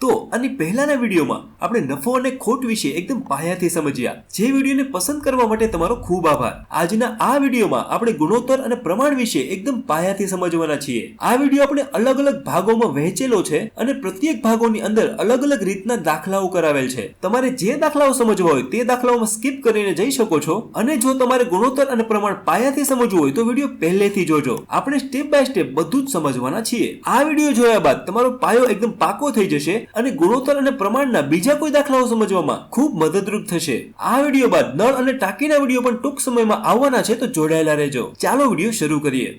તો આની પહેલાના વિડીયોમાં આપણે નફો અને ખોટ વિશે એકદમ પાયાથી સમજ્યા, જે વિડીયોને પસંદ કરવા માટે તમારો ખૂબ આભાર। આજના આ વિડીયોમાં આપણે ગુણોત્તર અને પ્રમાણ વિશે એકદમ પાયાથી સમજવાના છીએ। આ વિડીયો આપણે અલગ અલગ ભાગોમાં વહેંચેલો છે અને પ્રત્યેક ભાગોની અંદર અલગ અલગ રીતના દાખલાઓ કરાવેલ છે। તમારે જે દાખલાઓ સમજવા હોય તે દાખલાઓમાં સ્કીપ કરીને જઈ શકો છો, અને જો તમારે ગુણોત્તર અને પ્રમાણ પાયાથી સમજવું હોય તો વિડીયો પહેલેથી જોજો। આપણે સ્ટેપ બાય સ્ટેપ બધું જ સમજવાના છીએ। આ વિડીયો જોયા બાદ તમારો પાયો એકદમ પાકો થઈ જશે અને ગુણોત્તર અને પ્રમાણના બીજા કોઈ દાખલાઓ સમજવામાં ખૂબ મદદરૂપ થશે। આ વિડીયો બાદ નળ અને ટાંકીના વિડીયો પણ ટૂંક સમયમાં આવવાના છે, તો જોડાયેલા રહેજો। ચાલો વિડીયો શરૂ કરીએ।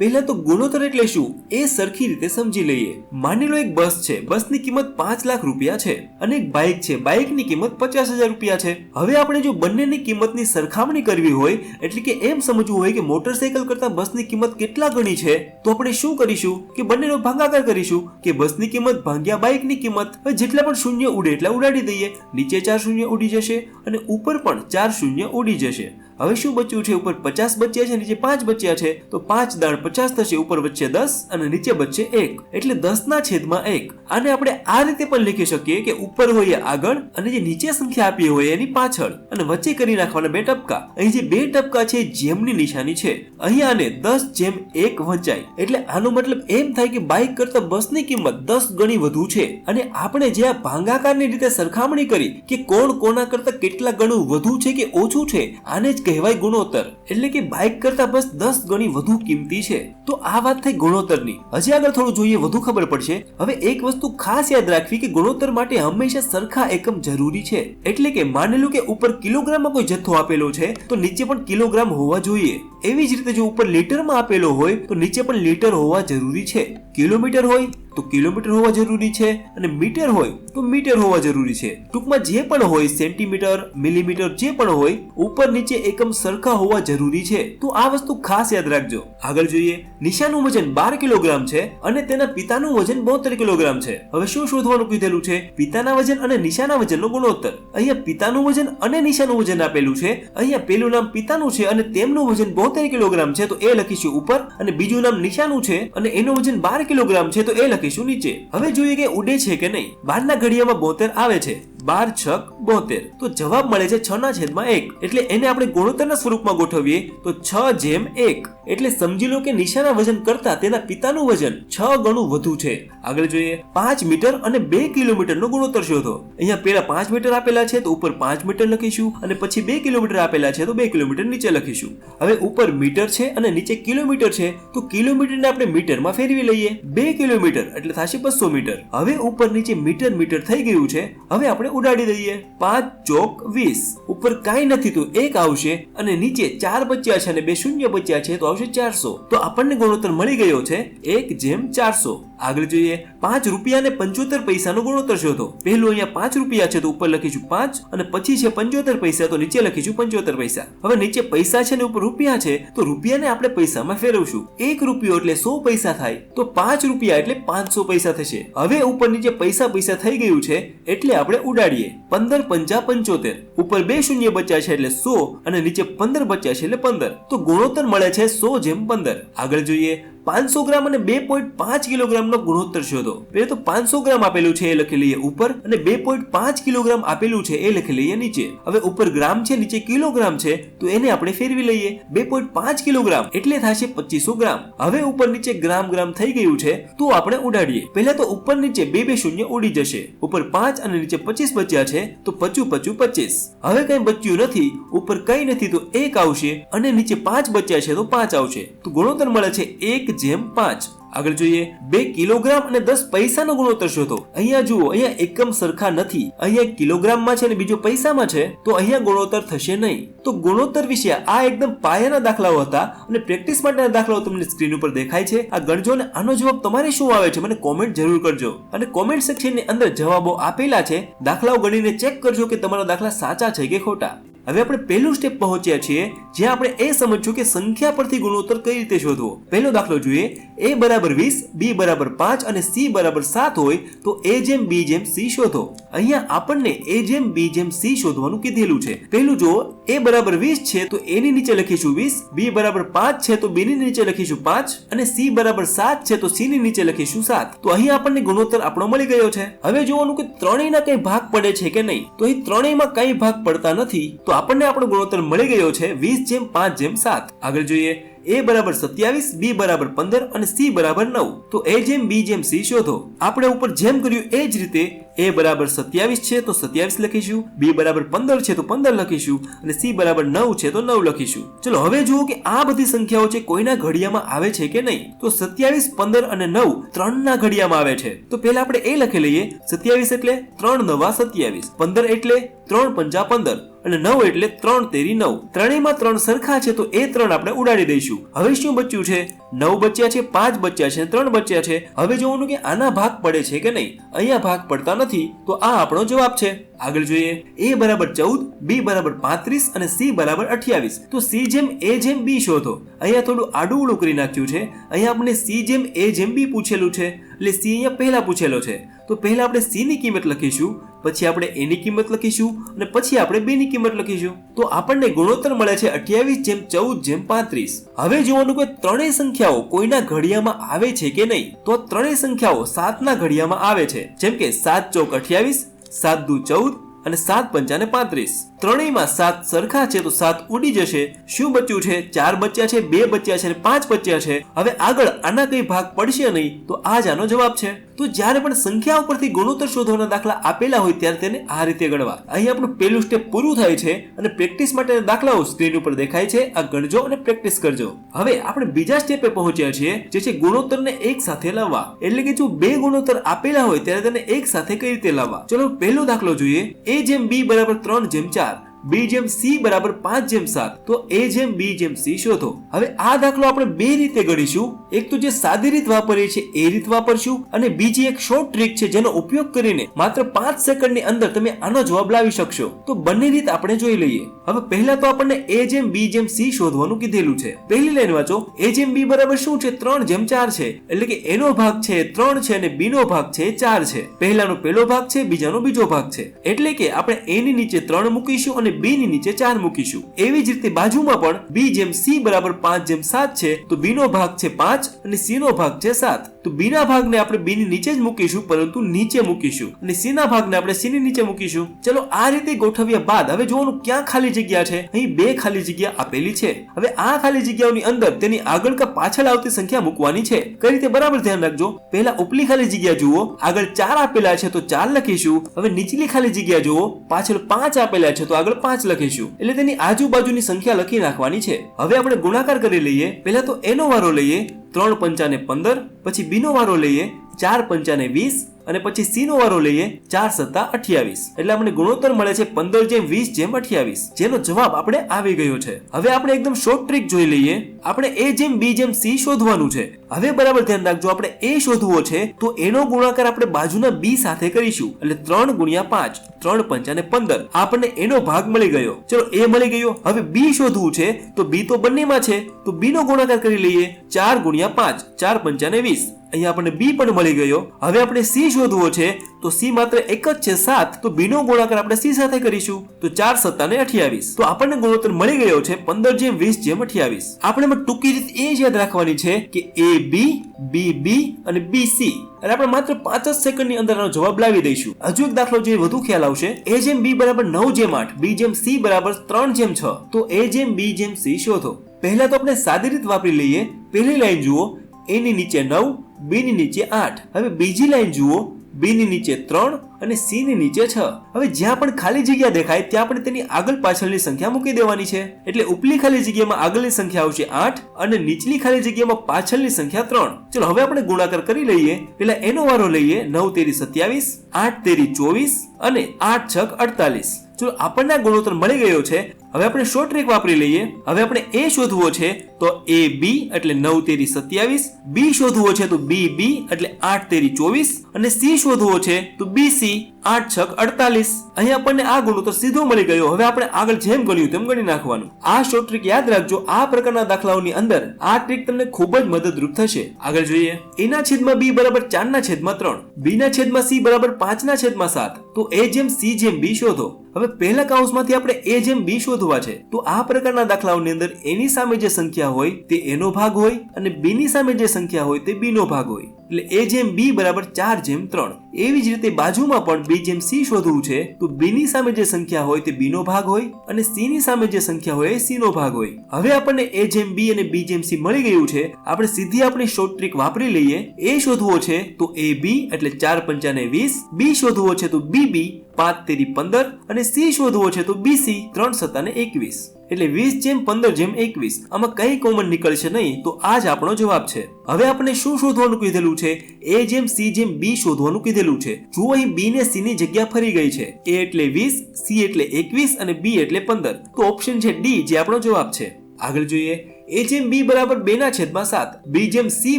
પહેલા તો ગુણોત્તર એટલે શું એ સરખી રીતે સમજી લઈએ। માની લો એક બસ છે, બસની કિંમત 5 લાખ રૂપિયા છે, અને એક બાઇક છે, બાઇકની કિંમત 50,000 રૂપિયા છે। હવે આપણે જો બંનેની કિંમતની સરખામણી કરવી હોય, એટલે કે એમ સમજવું હોય કે મોટરસાયકલ કરતા બસની કિંમત કેટલા ગણી છે, તો આપણે શું કરીશું કે બંનેનો ભાગાકાર કરીશું કે બસની કિંમત ભાગ્યા બાઇકની કિંમત। હવે જેટલા પણ શૂન્ય ઉડે એટલા ઉડાડી દઈએ, નીચે 4 શૂન્ય ઉડી જશે અને ઉપર પણ 4 શૂન્ય ઉડી જશે। હવે શું બચ્યું છે? ઉપર 50 બચ્યા છે, નીચે 5 બચ્યા છે, તો 5 દાણ 50 થશે, ઉપર વચ્ચે 10 અને નીચે બચશે 1, એટલે 10/1। આને આપણે આ રીતે પણ લખી શકીએ કે ઉપર હોય આગળ અને જે નીચે સંખ્યા આપી હોય એની પાછળ, અને વચ્ચે કરી નાખવાના 2 ટપકા। અહીં જે 2 ટપકા છે જેમની નિશાની છે, અહીં આને 10/1 વંચાય, એટલે આનો મતલબ એમ થાય કે બાઇક કરતા બસની કિંમત 10 ગણી વધુ છે। અને આપણે જે આ ભાગાકારની રીતે સરખામણી કરી કે કોણ કોના કરતા કેટલા ગણું વધુ છે કે ઓછું છે, આને જ કહેવાય ગુણોત્તર, એટલે કે બાઇક કરતા બસ 10 ગણી વધુ કિંમતી છે। તો આ વાત થઈ ગુણોત્તરની। હજી આગળ થોડું જોઈએ, વધુ ખબર પડશે। હવે એક વસ્તુ ખાસ યાદ રાખવી કે ગુણોત્તર માટે હંમેશા સરખા એકમ જરૂરી છે, એટલે કે માની લો કે ઉપર કિલોગ્રામમાં કોઈ જથ્થો આપેલો છે તો નીચે પણ કિલોગ્રામ હોવા જોઈએ। એવી જ રીતે જો ઉપર લીટરમાં આપેલો હોય તો નીચે પણ લીટર હોવા જરૂરી છે, કિલોમીટર હોય તો કિલોમીટર હોવા જરૂરી છે, અને મીટર હોય તો મીટર હોવા જરૂરી છે। ટૂંકમાં જે પણ હોય, સેન્ટીમીટર, મિલીમીટર, જે પણ હોય, ઉપર નીચે એકમ સરખા હોવા જરૂરી છે। તો આ વસ્તુ ખાસ યાદ રાખજો। આગળ જોઈએ, નિશાનું વજન 12 કિલોગ્રામ છે અને તેના પિતાનું વજન 72 કિલોગ્રામ છે। હવે શું શોધવાનું કીધેલું છે? પિતાના વજન અને નિશાના વજનનો ગુણોત્તર। અહીંયા પિતાનું વજન અને નિશાનું વજન આપેલું છે। અહીંયા પેલું નામ પિતાનું છે અને તેમનું વજન 72 કિલોગ્રામ છે, તો એ લખીશું ઉપર, અને બીજું નામ નિશાનું છે અને એનું વજન 12 કિલોગ્રામ છે, તો એ લખીશું નીચે। હવે જોઈએ કે ઉડે છે કે નહીં। 12 ના ઘડિયામાં 72 આવે છે, 12 છક 72, તો જવાબ મળે છે 6/1, એટલે એને આપણે ગુણોત્તરના સ્વરૂપમાં ગોઠવીએ તો 6/1, એટલે સમજી લો કે નિશાના વજન કરતા તેના પિતાનું વજન 6 ગણું વધુ છે। આગળ જોઈએ, 5 મીટર અને 2 કિલોમીટરનો ગુણોત્તર શોધો। અહીંયા પેલા 5 મીટર આપેલા છે તો ઉપર 5 મીટર લખીશું, અને પછી 2 કિલોમીટર આપેલા છે તો 2 કિલોમીટર નીચે લખીશું। હવે ઉપર મીટર છે અને નીચે કિલોમીટર છે, તો કિલોમીટરને આપણે મીટરમાં ફેરવી લઈએ, 2 કિલોમીટર એટલે થશે 200 મીટર। હવે ઉપર નીચે મીટર મીટર થઈ ગયું છે। હવે આપણે ઉડાડી દઈએ, 5 ચોક 20, ઉપર કાંઈ નથી તો 1 આવશે, અને નીચે 4 બચ્યા છે અને 2 શૂન્ય બચ્યા છે તો આવશે 400। તો આપણને ગુણોત્તર મળી ગયો છે 1/400। આગળ જોઈએ, 5 રૂપિયા અને 75 પૈસાનો ગુણોત્તર શોધો। પહેલું અહીંયા 5 રૂપિયા છે તો ઉપર લખીશું 5, અને પછી છે 75 પૈસા તો નીચે લખીશું 75 પૈસા। હવે નીચે પૈસા છે ને ઉપર રૂપિયા છે, તો રૂપિયાને આપણે પૈસામાં ફેરવશું। 1 રૂપિયો એટલે 100 પૈસા થાય, તો 5 રૂપિયા એટલે 500 પૈસા થશે। હવે ઉપર નીચે પૈસા પૈસા થઈ ગયું છે, એટલે આપણે ઉડાડીએ, 15 પંચા 75, ઉપર 2 શૂન્ય બચ્યા છે એટલે 100, અને નીચે 15 બચ્યા છે એટલે 15, તો ગુણોત્તર મળે છે 100/15। આગળ જોઈએ, 500 ગ્રામ અને 2.5 કિલોગ્રામનો ગુણોત્તર શોધો। પહેલા તો 500 ગ્રામ આપેલું છે એ લખી લઈએ ઉપર, અને 2.5 કિલોગ્રામ આપેલું છે એ લખી લઈએ નીચે। હવે ઉપર ગ્રામ છે, નીચે કિલોગ્રામ છે, તો એને આપણે ફેરવી લઈએ, 2.5 કિલોગ્રામ એટલે થશે 2500 ગ્રામ। હવે ઉપર નીચે ગ્રામ ગ્રામ થઈ ગયું છે, તો આપણે ઉડાડીએ। પહેલા તો ઉપર નીચે 2 શૂન્ય ઉડી જશે, ઉપર 5 અને નીચે 25 બચ્યા છે તો 25 હવે કઈ બચ્યું નથી, ઉપર કઈ નથી તો 1 આવશે, અને નીચે 5 બચ્યા છે તો 5 આવશે, તો ગુણોત્તર મળે છે 1/5। આગળ જોઈએ, 2 કિલોગ્રામ અને 10 પૈસાનો ગુણોત્તર શોધો। અહીંયા જુઓ, અહીંયા એકમ સરખા નથી, અહીંયા કિલોગ્રામમાં છે અને બીજો પૈસામાં છે, તો અહીંયા ગુણોત્તર થશે નહીં। તો ગુણોત્તર વિશે આ એકદમ પાયાના દાખલાઓ હતા, અને પ્રેક્ટિસ માટેના દાખલાઓ તમને સ્ક્રીન ઉપર દેખાય છે। આ ગણજો અને આનો જવાબ તમારે શું આવે છે મને કોમેન્ટ જરૂર કરજો, અને કોમેન્ટ સેક્શનની અંદર જવાબો આપેલા છે, દાખલાઓ ગણીને ચેક કરજો કે તમારા દાખલા સાચા છે કે ખોટા। હવે આપણે પહેલું સ્ટેપ પહોંચ્યા છીએ, જ્યાં આપણે એ સમજશું કે સંખ્યા પરથી ગુણોત્તર કઈ રીતે શોધવો. પહેલો દાખલો જોઈએ. a બરાબર 20, b બરાબર 5 અને c બરાબર 7 હોય તો a જેમ b જેમ c શોધો. અહીંયા આપણને a જેમ b જેમ c શોધવાનું કીધેલું છે. પહેલું જો a બરાબર 20 છે તો a ની નીચે લખીશું 20, b બરાબર 5 છે તો b ની નીચે લખીશું 5 અને c બરાબર 7 છે તો c ની નીચે લખીશું 7. તો અહીં આપણને ગુણોત્તર આપણો મળી ગયો છે. હવે જોવાનું કે ત્રણેયના કઈ ભાગ પડે છે કે નહીં. તો અહીં ત્રણેયમાં કઈ ભાગ પડતા નથી, તો આપણને આપણો ગુણોત્તર મળી ગયો છે 20 જેમ 5 જેમ 7. આગળ જોઈએ. a બરાબર 27, b બરાબર 15 અને c બરાબર 9. તો a જેમ b જેમ c શોધો. આપણે ઉપર જેમ કર્યું એ જ રીતે a બરાબર 27 છે તો 27 લખીશું, b બરાબર 15 છે તો 15 લખીશું અને c બરાબર 9 છે તો 9 લખીશું. ચલો હવે જુઓ કે આ બધી સંખ્યાઓ છે કોઈના ઘડિયામાં આવે છે કે નહીં. તો 27, 15 અને 9 ત્રણના ઘડિયામાં આવે છે. તો પહેલા આપણે એ લખી લઈએ. 27 એટલે 3 નવા 27, 15 એટલે 3 પંચા 15 અને 9 એટલે 3 તેરી 9. ત્રણેયમાં 3 સરખા છે તો એ 3 આપણે ઉડાડી દઈશું. હવે શું બચ્યું છે? 9 બચ્યા છે, 5 બચ્યા છે, 3 બચ્યા છે. હવે જોવાનું કે આના ભાગ પડે છે કે નહીં. અહીંયા ભાગ પડતા નથી તો આ આપણો જવાબ છે. આગળ જોઈએ. a બરાબર 14, b બરાબર 35 અને c બરાબર 28. તો c જેમ a જેમ b શોધો. અહીંયા થોડું આડું ઉડું કરી નાખ્યું છે. અહીંયા આપણે c જેમ a જેમ b પૂછેલું છે એટલે c અહીંયા પહેલા પૂછેલો છે. તો પહેલા આપણે c ની કિંમત લખીશું, પછી આપણે a ની કિંમત લખીશું અને પછી આપણે b ની કિંમત લખીશું. તો આપણને ગુણોત્તર મળે છે 28 જેમ 14 જેમ 35. હવે જોવાનું કે ત્રણેય સંખ્યાઓ કોઈના ઘડિયામાં આવે છે કે નહીં. તો ત્રણેય સંખ્યાઓ 7 ના ઘડિયામાં આવે છે. જેમ કે 7 ચોક 28, 7 દુ 14 અને 7 પંચા 35. ત્રણેયમાં 7 સરખા છે તો 7 ઉડી જશે. શું બચ્યું છે? 4 બચ્યા છે, 2 બચ્યા છે અને 5 બચ્યા છે. હવે આગળ આના કઈ ભાગ પડશે નહીં તો આ જ આનો જવાબ છે. તો જ્યારે પણ સંખ્યા ઉપરથી ગુણોત્તર શોધવાના દાખલા આપેલા હોય ત્યારે તેને આ રીતે ગણવા. અહીં આપણું પહેલું સ્ટેપ પૂરું થાય છે અને પ્રેક્ટિસ માટેના દાખલાઓ સ્ક્રીન ઉપર દેખાય છે. આ ગણજો અને પ્રેક્ટિસ કરજો. હવે આપણે બીજા સ્ટેપે પહોંચ્યા છીએ, જે છે ગુણોત્તરને એક સાથે લાવવા. એટલે કે જો બે ગુણોત્તર આપેલા હોય ત્યારે તેને એક સાથે કઈ રીતે લાવવા. ચલો પહેલો દાખલો જોઈએ. a જેમ b બરાબર 3 જેમ 4, b જેમ c બરાબર 5 જેમ 7. તો a જેમ b જેમ c શોધો. હવે આ દાખલો આપણે બે રીતે ગણીશું. એક તો જે સાદી રીત વાપરીએ છીએ એ રીત વાપરશું અને બીજી એક શોર્ટ ટ્રીક છે જેનો ઉપયોગ કરીને માત્ર 5 સેકન્ડની અંદર તમે આનો જવાબ લાવી શકશો. તો બંને રીત આપણે જોઈ લઈએ. હવે પહેલા તો આપણને a જેમ b જેમ c શોધવાનું કીધેલું છે. પહેલી લાઈન વાંચો. a જેમ b બરાબર શું છે? 3 જેમ 4 છે. એટલે કે એનો ભાગ છે 3 છે અને b નો ભાગ છે 4 છે. પહેલાનો પહેલો ભાગ છે, બીજાનો બીજો ભાગ છે. એટલે કે આપણે a ની નીચે 3 મૂકીશું અને b ની નીચે 4 મૂકીશું. એવી જ રીતે બાજુમાં પણ b જેમ c બરાબર 5 જેમ 7 છે તો b નો ભાગ છે 5 અને c નો ભાગ છે 7. તો b ના ભાગને આપણે b ની નીચે જ મૂકીશું, પરંતુ નીચે મૂકીશું અને c ના ભાગને આપણે c ની નીચે મૂકીશું. ચલો આ રીતે ગોઠવ્યા બાદ હવે જોવાનું ક્યાં ખાલી જગ્યા છે. અહીં બે ખાલી જગ્યા આપેલી છે. હવે આ ખાલી જગ્યાઓની અંદર તેની આગળ કે પાછળ આવતી સંખ્યા મૂકવાની છે. કઈ રીતે બરાબર ધ્યાન રાખજો. પહેલા ઉપલી ખાલી જગ્યા જુઓ. આગળ 4 આપેલા છે તો 4 લખીશું. હવે નીચલી ખાલી જગ્યા જુઓ. પાછળ 5 આપેલા છે તો આગળ 5 લખીશું. એટલે તેની આજુબાજુની સંખ્યા લખી નાખવાની છે. હવે આપણે ગુણાકાર કરી લઈએ. પહેલા તો એનો વારો લઈએ. 3 પંચા 15, પછી બી નો વારો લઈએ. 4 પંચા 20 અને પછી સી નો વારો લઈએ. 4 સત્તા 28. એટલે આપણે ગુણોત્તર મળે છે 15 જેમ 20 જેમ 28, જેનો જવાબ આપણે આવી ગયો છે. હવે આપણે એકદમ શોર્ટ ટ્રીક જોઈ લઈએ. આપણે a જેમ b જેમ c શોધવાનું છે. હવે બરાબર ધ્યાન રાખજો. આપણે a શોધવો છે તો એનો ગુણાકાર આપણે બાજુના b સાથે કરીશું. એટલે 3 ગુણ્યા 5, 3 પંચા 15. આપણને એનો ભાગ મળી ગયો. ચલો a મળી ગયો. હવે b શોધવું છે તો b તો બંનેમાં છે તો b નો ગુણાકાર કરી લઈએ. 4 ગુણ્યા 5, 4 પંચા 20. અહીંયા આપણને b પણ મળી ગયો. હવે આપણે c શોધવો છે તો c માત્ર એક જ છે 7, તો b નો ગુણાકાર આપણે c સાથે કરીશું. તો 4 સત્તા 28. તો આપણને ગુણોત્તર મળી ગયો છે 15 જેમ 20 જેમ 28. આપણે ટૂંકી રીત એ જ યાદ રાખવાની છે કે a b, b b અને b c. અને આપણે માત્ર 5 જ સેકન્ડની અંદર આનો જવાબ લાવી દઈશું. હજુ એક દાખલો જોઈએ, વધુ ખ્યાલ આવશે. a જેમ b બરાબર 9 જેમ 8, b જેમ c બરાબર 3 જેમ 6. તો a જેમ b જેમ c શોધો. પહેલા તો આપણે સાદી રીત વાપરી લઈએ. પહેલી લાઈન જુઓ. a ની નીચે 9, b ની નીચે 8. હવે બીજી લાઈન જુઓ. b ની નીચે 3 અને c ની નીચે 6. હવે જ્યાં પણ ખાલી જગ્યા દેખાય ત્યાં આપણે તેની આગળ પાછળની સંખ્યા મૂકી દેવાની છે. એટલે ઉપલી ખાલી જગ્યામાં આગળની સંખ્યા આવશે 8 અને નીચલી ખાલી જગ્યામાં પાછળની સંખ્યા 3. ચલો હવે આપણે ગુણાકાર કરી લઈએ. પહેલા એનો વારો લઈએ. 9 તેરી 27, 8 તેરી 24 અને 8 છક 48. ચલો આપણને ગુણોત્તર મળી ગયો છે હવે આપણે શોર્ટ ટ્રીક વાપરી લઈએ. હવે આપણે એ શોધવો છે તો એ બી એટલે 9 તેરી 27, બી શોધવો છે તો બી બી એટલે 8 તેરી 24 અને સી શોધવો છે તો બી સી 8 છક 48. અહીં આપણને આ ગુણોત્તર સીધો મળી ગયો. હવે આપણે આગળ જેમ ગણ્યું તેમ ગણી નાખવાનું. આ શોર્ટ ટ્રીક યાદ રાખજો. આ પ્રકારના દાખલાઓની અંદર આ ટ્રીક તમને ખૂબ જ મદદરૂપ થશે. આગળ જોઈએ. a ના છેદમાં b બરાબર 4 ના છેદમાં 3, b ના છેદમાં c બરાબર 5 ના છેદમાં 7. તો a જેમ c જેમ b શોધો. હવે પહેલા કૌંસમાંથી આપણે a જેમ b શોધવા છે. તો આ પ્રકારના દાખલાઓની અંદર a ની સામે જે સંખ્યા હોય તે a નો ભાગ હોય અને b ની સામે જે સંખ્યા હોય તે b નો ભાગ હોય. એટલે a જેમ b બરાબર 4 જેમ 3. એવી જ રીતે બાજુમાં પણ b જેમ c શોધવું છે તો b ની સામે જે સંખ્યા હોય તે b નો ભાગ હોય અને c ની સામે જે સંખ્યા હોય એ c નો ભાગ હોય. હવે આપણને a જેમ b અને b જેમ c મળી ગયું છે. આપણે સીધી આપણી શોર્ટ ટ્રીક વાપરી લઈએ. a શોધવો છે તો a b એટલે 4 પંચાને 20, b શોધવો છે તો b b 5 તેરી 15 અને c શોધવો છે તો b c 3 સત્તાને 21. એટલે 20 જેમ 15 જેમ 21. આમાં કઈ કોમન નીકળશે નહીં તો આ જ આપણો જવાબ છે. હવે આપણે શું શોધવાનું કીધેલું છે? a જેમ c જેમ b શોધવાનું કીધેલું છે. જુઓ અહીં b ને c ની જગ્યા ફરી ગઈ છે. a એટલે 20, c એટલે 21 અને b એટલે 15. તો ઓપ્શન છે ડી જે આપણો જવાબ છે. આગળ જોઈએ. a જેમ b બરાબર 2 ના છેદમાં 7, b જેમ c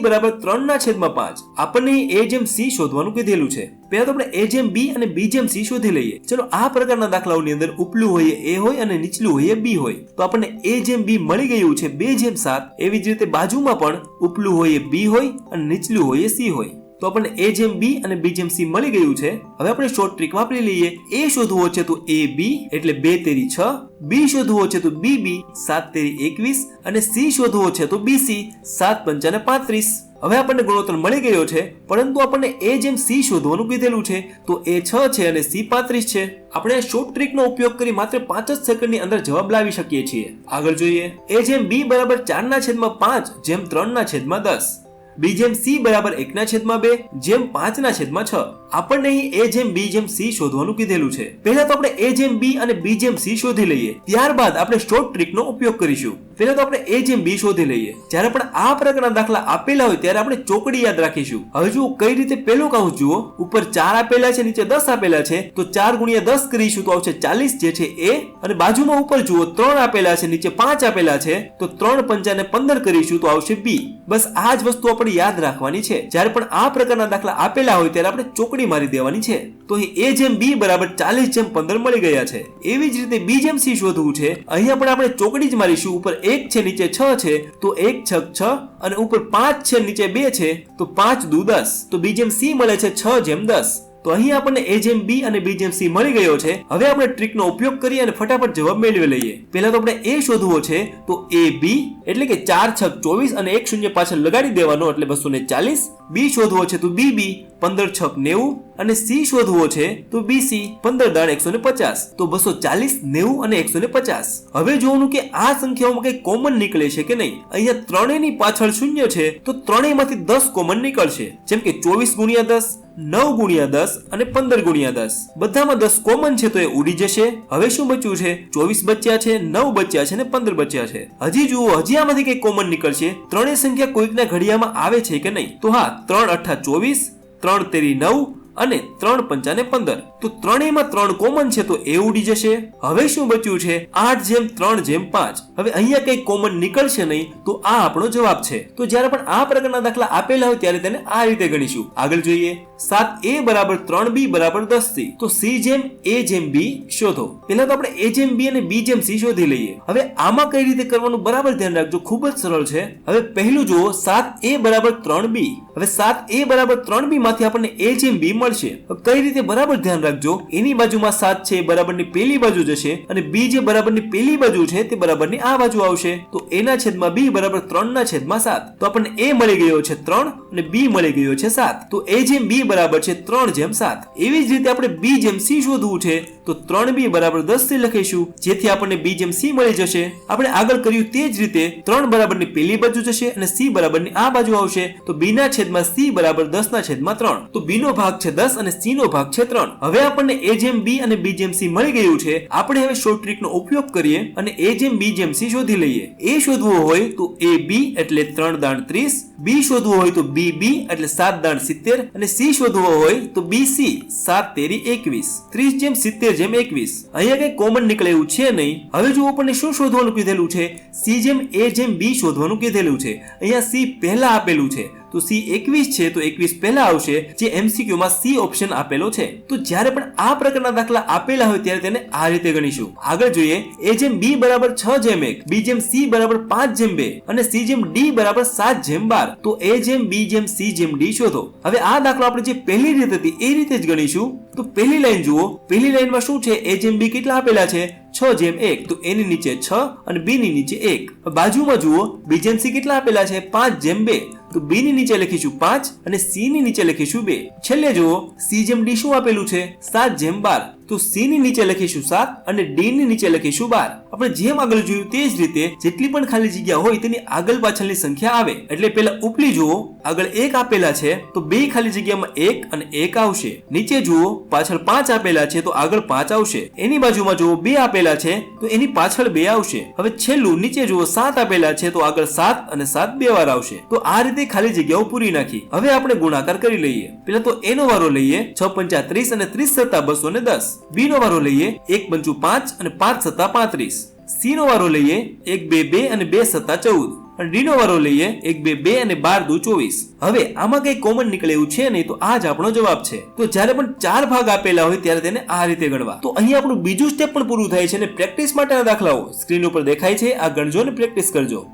બરાબર 3 ના છેદમાં 5. આપણને a જેમ c શોધવાનું કીધેલું છે. પહેલા તો આપણે a જેમ b અને b જેમ c શોધી લઈએ. ચલો આ પ્રકારના દાખલાઓની અંદર ઉપલું હોય a હોય અને નીચલું હોય b હોય. તો આપણને a જેમ b મળી ગયું છે 2 જેમ 7. એવી જ રીતે બાજુમાં પણ ઉપલું હોય b હોય અને નીચલું હોય c હોય. તો આપણને a જેમ b અને b જેમ c મળી ગયું છે. હવે આપણે શોર્ટ ટ્રીક વાપરી લઈએ. a શોધવો છે તો a b એટલે 2 તેરી 6, b શોધવો છે તો b b 7 તેરી 21 અને c શોધવો છે તો b c 7 પંચાને 35. હવે આપણને ગુણોત્તર મળી ગયો છે, પરંતુ આપણને a જેમ c શોધવાનું કીધેલું છે. તો a 6 છે અને c 35 છે. આપણે આ શોર્ટ ટ્રીકનો ઉપયોગ કરી માત્ર 5 જ સેકન્ડની અંદર જવાબ લાવી શકીએ છીએ. આગળ જોઈએ. a જેમ b બરાબર 4 ના છેદમાં 5 જેમ 3 ના છેદમાં 10, b જેમ c બરાબર 1 ના છેદમાં 2 જેમ 5 ના છેદમાં 6. આપણને અહીં a જેમ b જેમ c શોધવાનું કીધેલું છે. પહેલા તો આપણે a જેમ b અને b જેમ c શોધી લઈએ. ત્યારબાદ આપણે શોર્ટ ટ્રીકનો ઉપયોગ કરીશું. પહેલા તો આપણે a જેમ b શોધી લઈએ. જ્યારે પણ આ પ્રકારના દાખલા આપેલા હોય ત્યારે આપણે ચોકડી યાદ રાખીશું. હવે જુઓ કઈ રીતે પહેલું કૌંસ જુઓ. ઉપર 4 આપેલા છે, નીચે 10 આપેલા છે. તો 4 ગુણ્યા 10 કરીશું તો આવશે 40 જે છે a. અને બાજુમાં ઉપર જુઓ 3 આપેલા છે, નીચે 5 આપેલા છે. તો 3 પંચાને 15 કરીશું તો આવશે b. બસ આ જ વસ્તુ આપણે યાદ રાખવાની છે. જ્યારે પણ આ પ્રકારના દાખલા આપેલા હોય ત્યારે આપણે ચોકડી મારી દેવાની છે. તો અહીં a જેમ b બરાબર 40 જેમ 15 મળી ગયા છે. એવી જ રીતે b જેમ c શોધવું છે. અહીંયા પણ આપણે ચોકડી જ મારીશું. ઉપર 1 છે, નીચે 6 છે. તો 1 છક 6 અને ઉપર 5 છે, નીચે 2 છે. તો 5 દુ 10. તો b જેમ c મળે છે 6 જેમ 10. તો અહીં આપણને a જેમ b અને b જેમ c મળી ગયો છે. હવે આપણે ટ્રીકનો ઉપયોગ કરી અને ફટાફટ જવાબ મેળવી લઈએ. પહેલા તો આપણે a શોધવો છે તો a b એટલે કે 4 છક 24 અને 1 શૂન્ય પાછળ લગાડી દેવાનો એટલે 240. b શોધવો છે તો b b 15 છક 90 અને c શોધવો છે તો b c 15 દાણ 150. તો 240, 90 અને 150. હવે જોવાનું કે આ સંખ્યાઓમાં કઈ કોમન નીકળે છે કે નહીં. અહીંયા ત્રણેયની પાછળ શૂન્ય છે તો ત્રણેયમાંથી 10 કોમન નીકળશે. જેમ કે 24 ગુણ્યા 10, 9 ગુણ્યા 10 અને 15 ગુણ્યા 10. બધામાં 10 કોમન છે તો એ ઉડી જશે. હવે શું બચ્યું છે? 24 બચ્યા છે, 9 બચ્યા છે અને 15 બચ્યા છે. હજી જુઓ, હજી આમાંથી કઈ કોમન નીકળશે. ત્રણેય સંખ્યા કોઈકના ઘડિયામાં આવે છે કે નહીં. તો હા, 3 અઠ્ઠા 24, 3 તેરી 9 અને 3 પંચાને 15. તો ત્રણેયમાં 3 કોમન છે તો એ ઉડી જશે. હવે શું બચ્યું છે? 8 જેમ 3 જેમ 5. હવે અહીંયા કઈ કોમન નીકળશે નહીં તો આ આપણો જવાબ છે. તો જ્યારે પણ આ પ્રકારના દાખલા આપેલા હોય ત્યારે તેને આ રીતે ગણીશું. આગળ જોઈએ. 7a બરાબર 3b બરાબર 10c. તો c જેમ a જેમ b શોધો. પહેલા તો આપણે a જેમ b અને b જેમ c શોધી લઈએ. હવે આમાં કઈ રીતે કરવાનું બરાબર ધ્યાન રાખજો. ખૂબ જ સરળ છે. હવે પહેલું જુઓ, 7a બરાબર 3b. હવે 7a બરાબર 3b માંથી આપણને a જેમ b મળશે. કઈ રીતે બરાબર ધ્યાન રાખજો. એની બાજુમાં 7 છે, બરાબરની પેલી બાજુ જશે અને b જે બરાબરની પેલી બાજુ છે તે બરાબરની આ બાજુ આવશે. તો a ના છેદમાં b બરાબર 3 ના છેદમાં 7. તો આપણને a મળી ગયો છે 3 અને b મળી ગયો છે 7. તો a જેમ b બરાબર છે 3 જેમ 7. એવી જ રીતે આપણે b જેમ c શોધવું છે તો 3b બરાબર 10 લખીશું, જેથી આપણને b જેમ c મળી જશે. આપણે આગળ કર્યું તે જ રીતે 3 બરાબરની પેલી બાજુ જશે અને c બરાબરની આ બાજુ આવશે. તો b ના છેદમાં c બરાબર 10 ના છેદમાં 3. તો b નો ભાગ છે 10 અને c નો ભાગ છે 3. હવે આપણને a જેમ b અને b જેમ c મળી ગયું છે. આપણે હવે શોર્ટ ટ્રીકનો ઉપયોગ કરીએ અને a જેમ b જેમ c શોધી લઈએ. a શોધવો હોય તો a b એટલે 3 દાણ 30, બી શોધવું હોય તો બી બી એટલે 7 દાણ 70 અને સી શોધવો હોય તો બી સી 7 તેરી 21 30/70/21 અહીંયા કઈ કોમન નીકળે એવું છે નહીં. હવે જો આપણને શું શોધવાનું કીધેલું છે? સી જેમ એ જેમ બી શોધવાનું કીધેલું છે. અહીંયા સી પહેલા આપેલું છે તો સી 21 છે તો 21 પહેલા આવશે, જે MCQ માં સી ઓપ્શન આપેલો છે. તો જ્યારે પણ આ પ્રકારના દાખલા આપેલા હોય ત્યારે તેને આ રીતે ગણીશું. આગળ જોઈએ, એ જેમ બી બરાબર 6/1, બી જેમ સી બરાબર 5/2 અને સી જેમ ડી બરાબર 7/12. તો એ જેમ બી જેમ સી જેમ ડી શોધો. હવે આ દાખલો આપણે જે પહેલી રીત હતી એ રીતે જ ગણીશું. તો પહેલી લાઈન જુઓ, પહેલી લાઈનમાં શું છે? એ જેમ બી કેટલા આપેલા છે? 6/1. તો એની નીચે 6 અને બી ની નીચે 1. બાજુમાં જુઓ, બી જેમ સી કેટલા આપેલા છે? 5/2. તો બી ની નીચે લખીશું 5 અને સી ની નીચે લખીશું 2. છેલ્લે જુઓ, સી જેમ ડી શું આપેલું છે? 7/12. તો સી ની નીચે લખીશું 7 અને ડી ની નીચે લખીશું 12. આપણે જેમ આગળ જોયું તે જ રીતે જેટલી પણ ખાલી જગ્યા હોય તેની આગળ પાછળની સંખ્યા આવે. એટલે પહેલા ઉપલી જુઓ, આગળ 1 આપેલા છે તો બે ખાલી જગ્યામાં 1 અને 1 આવશે. નીચે જુઓ, પાછળ 5 આપેલા છે તો આગળ 5 આવશે. એની બાજુમાં જુઓ 2 આપેલા છે તો એની પાછળ 2 આવશે. હવે છેલ્લું નીચે જુઓ 7 આપેલા છે તો આગળ 7 અને 7 બે વાર આવશે. તો આ રીતે ખાલી જગ્યાઓ પૂરી નાખી. હવે આપણે ગુણાકાર કરી લઈએ. પેલા તો એનો વારો લઈએ, 6 × 30 અને 30 × 210. બી નો વારો લઈએ, 1 × 5 અને 5 × 35. સી નો વારો લઈએ, 1 2 2 અને 2 × 14. અને ડી નો વારો લઈએ, 1 2 2 અને 12 × 24. હવે આમાં કઈ કોમન નીકળે એવું છે નહીં, તો આ જ આપણો જવાબ છે. તો જ્યારે પણ 4 ભાગ આપેલા હોય ત્યારે તેને આ રીતે ગણવા. તો અહીં આપણું બીજું સ્ટેપ પણ પૂરું થાય છે અને પ્રેક્ટિસ માટેના દાખલાઓ સ્ક્રીન ઉપર દેખાય છે, આ ગણજો અને પ્રેક્ટિસ કરજો.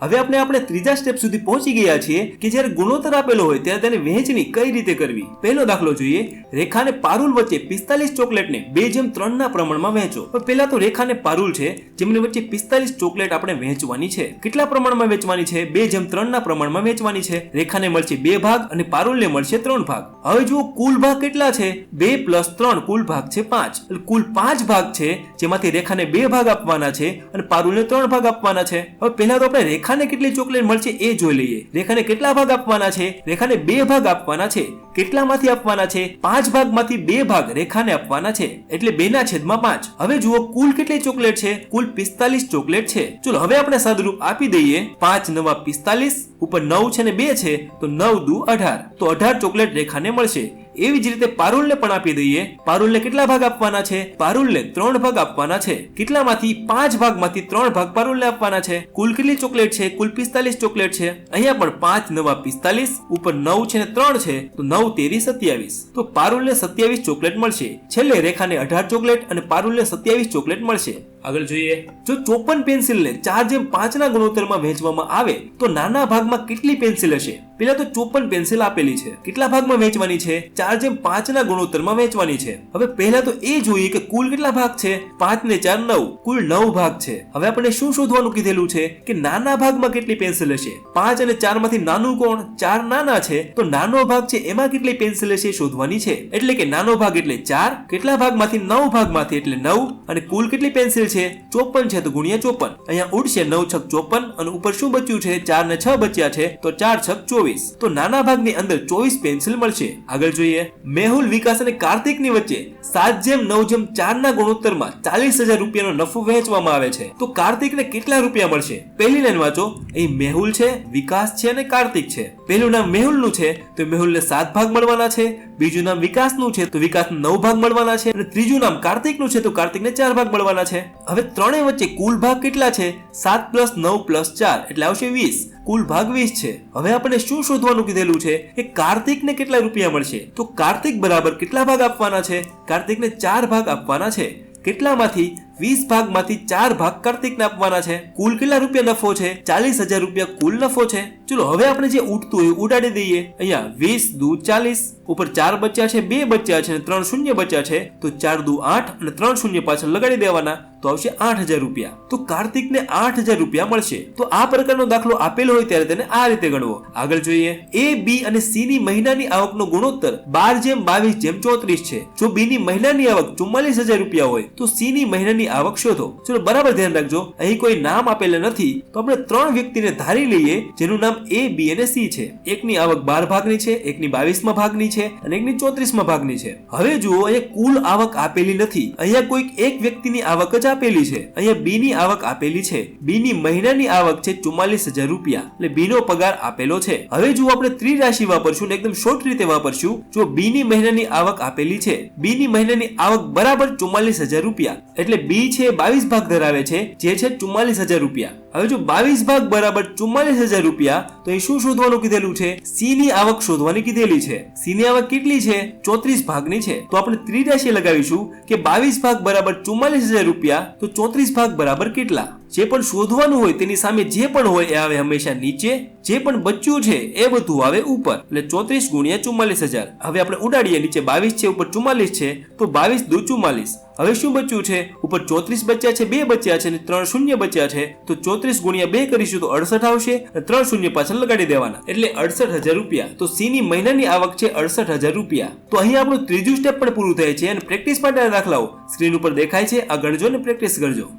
હવે આપણે ત્રીજા સ્ટેપ સુધી પહોંચી ગયા છીએ કે જ્યારે ગુણોત્તર આપેલો હોય ત્યારે તેને વહેંચણી કઈ રીતે કરવી. પહેલો દાખલો જોઈએ, રેખા અને પારુલ વચ્ચે 45 ચોકલેટને 2/3 ના પ્રમાણમાં વહેંચો. પણ પહેલા તો રેખા અને પારુલ છે જેમની વચ્ચે 45 ચોકલેટ આપણે વહેંચવાની છે. કેટલા પ્રમાણમાં વહેંચવાની છે? 2/3 ના પ્રમાણમાં વહેંચવાની છે. રેખાને મળશે 2 ભાગ અને પારુલને મળશે 3 ભાગ. હવે જુઓ કુલ ભાગ કેટલા છે? 2 + 3 કુલ ભાગ છે 5. એટલે કુલ 5 ભાગ છે જેમાંથી રેખાને 2 ભાગ આપવાના છે અને પારુલને 3 ભાગ આપવાના છે. હવે પહેલા તો આપણે રેખાને કેટલી ચોકલેટ મળશે એ જોઈ લઈએ. રેખાને કેટલા ભાગ આપવાના છે? રેખાને 2 ભાગ આપવાના છે. કેટલામાંથી આપવાના છે? 5 ભાગમાંથી 2 ભાગ રેખાને આપવાના છે, એટલે 2/5. હવે જુઓ કુલ કેટલી ચોકલેટ છે? કુલ 45 ચોકલેટ છે. ચલો હવે આપણે સાદુરૂપ આપી દઈએ. 5 × 9 = 45, ઉપર 9 છે ને 2 છે તો 9 × 2 = 18. તો 18 ચોકલેટ રેખાને મળશે. એવી જ રીતે પારુલને પણ આપી દઈએ. પારુલને કેટલા ભાગ આપવાના છે? પારુલને 3 ભાગ આપવાના છે. કેટલામાંથી? 5 ભાગમાંથી 3 ભાગ પારુલને આપવાના છે. કુલ કેટલી ચોકલેટ છે? કુલ 45 ચોકલેટ છે. અહીંયા પણ 5 × 9 = 45, ઉપર 9 છે ને 3 છે તો 9 તેરી 27. તો પારુલને 27 ચોકલેટ મળશે. છેલ્લે રેખાને 18 ચોકલેટ અને પારુલને 27 ચોકલેટ મળશે. આગળ જોઈએ, જો 54 પેન્સિલને 4/5 ના ગુણોત્તરમાં વહેંચવામાં આવે તો નાના ભાગમાં કેટલી પેન્સિલ હશે? પેલા તો 54 પેન્સિલ આપેલી છે. કેટલા ભાગમાં વહેંચવાની છે? 4/5 ના ગુણોત્તરમાં વહેંચવાની છે. હવે પહેલા તો એ જોઈએ કે કુલ કેટલા ભાગ છે? 5 ને 4 9, કુલ 9 ભાગ છે. હવે આપણે શું શોધવાનું કીધેલું છે કે નાના ભાગમાં કેટલી પેન્સિલ હશે? 5 અને 4 માંથી નાનું કોણ? 4 નાના છે તો નાનો ભાગ છે એમાં કેટલી પેન્સિલ હશે શોધવાની છે. એટલે કે નાનો ભાગ એટલે 4, કેટલા ભાગમાંથી? 9 ભાગમાંથી એટલે 9, અને કુલ કેટલી પેન્સિલ છે? 54 છે તો ગુણ્યા 54. અહીંયા ઉડશે 9 × 6 = 54 અને ઉપર શું બચ્યું છે? 4 ને 6 બચ્યા છે તો 4 × 6 = 24. તો નાના ભાગની અંદર 24 પેન્સિલ મળશે. આગળ જોઈએ, મેહુલ, વિકાસ અને કાર્તિકની વચ્ચે 7/9/4 ના ગુણોત્તરમાં 40,000 રૂપિયાનો નફો વહેંચવામાં આવે છે. તો કાર્તિકને કેટલા રૂપિયા મળશે? પહેલી લાઈન વાંચો. અહીં મેહુલ છે, વિકાસ છે અને કાર્તિક છે. પહેલું નામ મેહુલનું છે તો મેહુલને 7 ભાગ મળવાના છે. બીજું નામ વિકાસનું છે તો વિકાસને 9 ભાગ મળવાના છે. અને ત્રીજું નામ કાર્તિકનું છે તો કાર્તિકને 4 ભાગ મળવાના છે. હવે ત્રણેય વચ્ચે કુલ ભાગ કેટલા છે? 7 + 9 + 4 એટલે આવશે 20. કુલ ભાગ 20 છે. હવે આપણે શું શોધવાનું કીધેલું છે કે કાર્તિકને કેટલા રૂપિયા મળશે? તો કાર્તિક બરાબર કેટલા ભાગ આપવાના છે? કાર્તિકને 4 ભાગ આપવાના છે. કેટલામાંથી? 20 ભાગમાંથી 4 ભાગ કાર્તિકને આપવાના છે. કુલ કેટલા રૂપિયા નફો છે? 40,000 રૂપિયા કુલ નફો છે. ચલો હવે આપણે જે ઉડતું હોય ઉડાડી દઈએ. અહીંયા 20 × 2 = 40, ઉપર 4 બચ્યા છે, 2 બચ્યા છે અને 3 શૂન્ય બચ્યા છે તો 4 × 2 = 8 અને 3 શૂન્ય પાછળ લગાડી દેવાના તો આવશે 8,000 રૂપિયા. તો કાર્તિકને 8,000 રૂપિયા મળશે. તો આ પ્રકારનો દાખલો આપેલો હોય ત્યારે તેને આ રીતે ગણવો. આગળ જોઈએ, A, B અને C ની મહિનાની આવકનો ગુણોત્તર 12/22/34 છે. જો B ની મહિનાની આવક 44,000 રૂપિયા હોય તો C ની મહિનાની આવક શોધો. ચલો બરાબર ધ્યાન રાખજો, અહીં કોઈ નામ આપેલા નથી તો આપણે 3 વ્યક્તિને ધારી લઈએ જેનું નામ નામ A, B અને C છે. એકની આવક 12 ભાગની છે, એકની 22માં ભાગની છે અને એકની 34માં ભાગની છે. હવે જુઓ અહીંયા કુલ આવક આપેલી નથી, અહીંયા કોઈક એક વ્યક્તિની આવક જ આપેલી છે. અહીંયા B ની આવક આપેલી છે. B ની મહિનાની આવક છે 44,000 રૂપિયા, એટલે B નો પગાર આપેલો છે. હવે જુઓ આપણે ત્રિરાશિ વાપરશું ને એકદમ શોર્ટ રીતે વાપરશું. જો B ની મહિનાની આવક આપેલી છે, B ની મહિનાની આવક બરાબર 44,000 રૂપિયા, એટલે B છે 22 ભાગ ધરાવે છે, જે છે 44,000 રૂપિયા. હવે જો 22 ભાગ બરાબર 44,000 રૂપિયા, તો અહીં શું શોધવાનું કીધેલું છે? C ની આવક શોધવાની કીધેલી છે. C ની આવક કેટલી છે? 34 ભાગની છે. તો આપણે ત્રિરાશિ લગાવીશું કે 22 ભાગ બરાબર 44,000 રૂપિયા, તો 34 ભાગ બરાબર કેટલા? જે પણ શોધવાનું હોય તેની સામે જે પણ હોય એ આવે હંમેશા નીચે, જે પણ બચ્યું છે એ બધું આવે ઉપર, એટલે 34 ગુણ્યા 44,000. હવે આપણે ઉડાડીએ, નીચે 22 છે, ઉપર 44 છે, તો 22 દુ 44. હવે શું બચ્યું છે? ઉપર 34 બચ્યા છે, 2 બચ્યા છે અને 3 શૂન્ય બચ્યા છે, તો 34 ગુણ્યા 2 કરીશું તો 68 આવશે અને 3 શૂન્ય પાછળ લગાડી દેવાના, એટલે 68,000 રૂપિયા. તો C ની મહિનાની આવક છે 68,000 રૂપિયા. તો અહીં આપણું ત્રીજું સ્ટેપ પણ પૂરું થાય છે અને પ્રેક્ટિસ માટેના દાખલાઓ સ્ક્રીન ઉપર દેખાય છે, આ ગણજો ને પ્રેક્ટિસ કરજો.